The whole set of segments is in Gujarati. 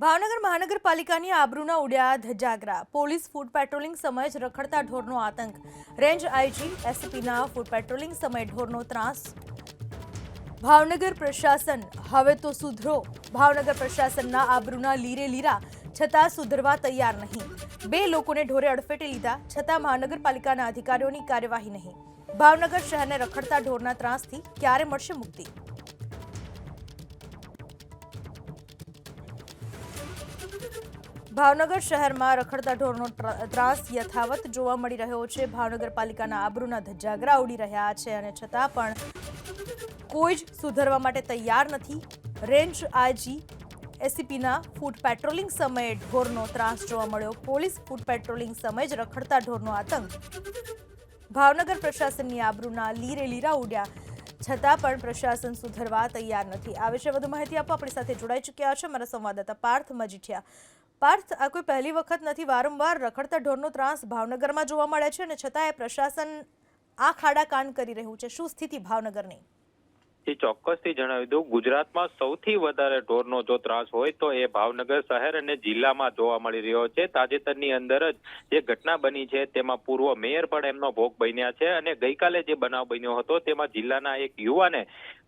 ભાવનગર મહાનગરપાલિકાની આબરૂના ઉડ્યા ધજાગરા. પોલીસ ફૂડ પેટ્રોલિંગ સમયે જ રખડતા ઢોરનો આતંક. રેન્જ આઈજી એસપીના ફૂડ પેટ્રોલિંગ સમયે ઢોરનો ત્રાસ. ભાવનગર પ્રશાસન હવે તો સુધરો. ભાવનગર પ્રશાસનના આબરૂના લીરે લીરા છતાં સુધરવા તૈયાર નહીં. 2 લોકોને ઢોરે અડફેટે લીધા છતાં મહાનગરપાલિકાના અધિકારીઓની કાર્યવાહી નહીં. ભાવનગર શહેરને રખડતા ઢોરના ત્રાસથી ક્યારે મળશે મુક્તિ? ભાવનગર શહેરમાં રખડતા ઢોરનો ત્રાસ યથાવત જોવા મળી રહ્યો છે. ભાવનગર પાલિકાના આબરૂના ધજાગરા ઉડી રહ્યા છે અને છતાં પણ કોઈ જ સુધરવા માટે તૈયાર નથી. રેન્જ આઈજી એસીપીના ફૂડ પેટ્રોલિંગ સમયે ઢોરનો ત્રાસ જોવા મળ્યો. પોલીસ ફૂડ પેટ્રોલિંગ સમયે જ રખડતા ઢોરનો આતંક. ભાવનગર પ્રશાસનની આબરૂના લીરે લીરા ઉડ્યા છતાં પણ પ્રશાસન સુધરવા તૈયાર નથી. આ વિશે વધુ માહિતી આપવા આપણી સાથે જોડાઈ ચૂક્યા છે મારા સંવાદદાતા પાર્થ મજીઠિયા. પાર્થ, આ કોઈ પહેલી વખત નથી. વારંવાર રખડતા ઢોરનો ત્રાસ ભાવનગરમાં જોવા મળે છે અને છતાંય પ્રશાસન આ ખાડા કાન કરી રહ્યું છે. શું સ્થિતિ ભાવનગરની? એ ચોક્કસથી જણાવી દઉં, ગુજરાતમાં સૌથી વધારે ઢોરનો જો ત્રાસ હોય તો એ ભાવનગર શહેર અને જિલ્લામાં જોવા મળી રહ્યો છે. તાજેતરની અંદર જ જે ઘટના બની છે તેમાં પૂર્વ મેયર પણ એમનો ભોગ બન્યા છે અને ગઈકાલે જે બનાવ બન્યો હતો તેમાં જિલ્લાના એક યુવાને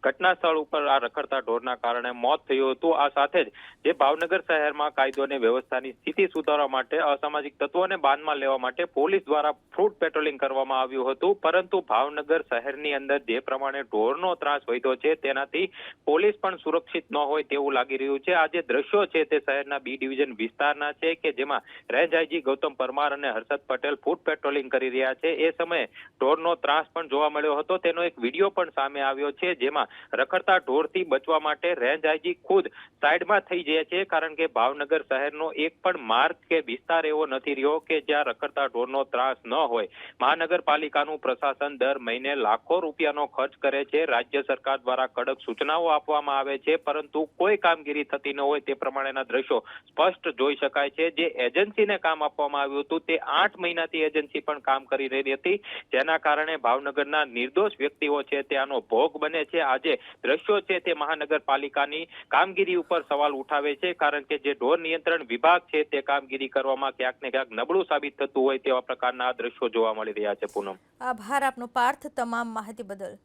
ઘટના સ્થળ ઉપર આ રખડતા ઢોરના કારણે મોત થયું હતું. આ સાથે જ જે ભાવનગર શહેરમાં કાયદો અને વ્યવસ્થાની સ્થિતિ સુધારવા માટે અસામાજિક તત્વોને બાંધમાં લેવા માટે પોલીસ દ્વારા ફૂડ પેટ્રોલિંગ કરવામાં આવ્યું હતું. પરંતુ ભાવનગર શહેરની અંદર જે પ્રમાણે ઢોરનો ત્રાસ વધ્યો છે તેનાથી પોલીસ પણ સુરક્ષિત ન હોય તેવું લાગી રહ્યું છે. આ જે દ્રશ્યો છે તે શહેરના બી ડિવિઝન વિસ્તારના છે કે જેમાં રેન્જ આઈજી ગૌતમ પરમાર અને હર્ષદ પટેલ ફૂડ પેટ્રોલિંગ કરી રહ્યા છે. એ સમયે ઢોરનો ત્રાસ પણ જોવા મળ્યો હતો. તેનો એક વિડીયો પણ સામે આવ્યો છે જેમાં રખડતા ઢોરથી બચવા માટે રેન્જ આઈજી ખુદ સાઈડમાં થઈ જાય છે, કારણ કે ભાવનગર શહેરનો એક પણ માર્ગ કે વિસ્તાર એવો નથી રહ્યો કે જ્યાં રખડતા ઢોરનો ત્રાસ ન હોય. મહાનગરપાલિકાનું પ્રશાસન દર મહિને લાખો રૂપિયાનો ખર્ચ કરે છે. રાજ્ય સરકાર દ્વારા કડક સૂચનાઓ આપવામાં આવે છે પરંતુ કોઈ કામગીરી થતી ન હોય તે પ્રમાણેના દ્રશ્યો સ્પષ્ટ જોઈ શકાય છે. જે એજન્સીને કામ આપવામાં આવ્યું હતું તે 8 મહિનાથી એજન્સી પણ કામ કરી રહી હતી, જેના કારણે ભાવનગરના નિર્દોષ વ્યક્તિઓ છે ત્યાંનો ભોગ બને છે. આજે દ્રશ્યો છે તે મહાનગરપાલિકાની કામગીરી ઉપર સવાલ ઉઠાવે છે, કારણ કે જે ઢોર નિયંત્રણ વિભાગ છે તે કામગીરી કરવામાં ક્યાંક ને ક્યાંક નબળું સાબિત થતું હોય તેવા પ્રકારના દ્રશ્યો જોવા મળી રહ્યા છે. પૂનમ, આભાર આપનો પાર્થ તમામ માહિતી બદલ.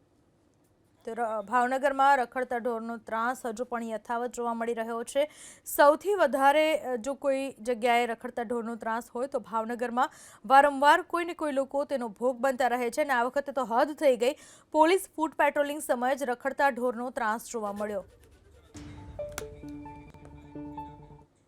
તો ભાવનગરમાં રખડતા ઢોરનો ત્રાસ હજુ પણ યથાવત જોવા મળી રહ્યો છે. સૌથી વધારે જો કોઈ જગ્યાએ રખડતા ઢોરનો ત્રાસ હોય તો ભાવનગરમાં વારંવાર કોઈ ને કોઈ લોકો તેનો ભોગ બનતા રહે છે અને આ વખતે તો હદ થઈ ગઈ. પોલીસ ફૂડ પેટ્રોલિંગ સમયે જ રખડતા ઢોરનો ત્રાસ જોવા મળ્યો.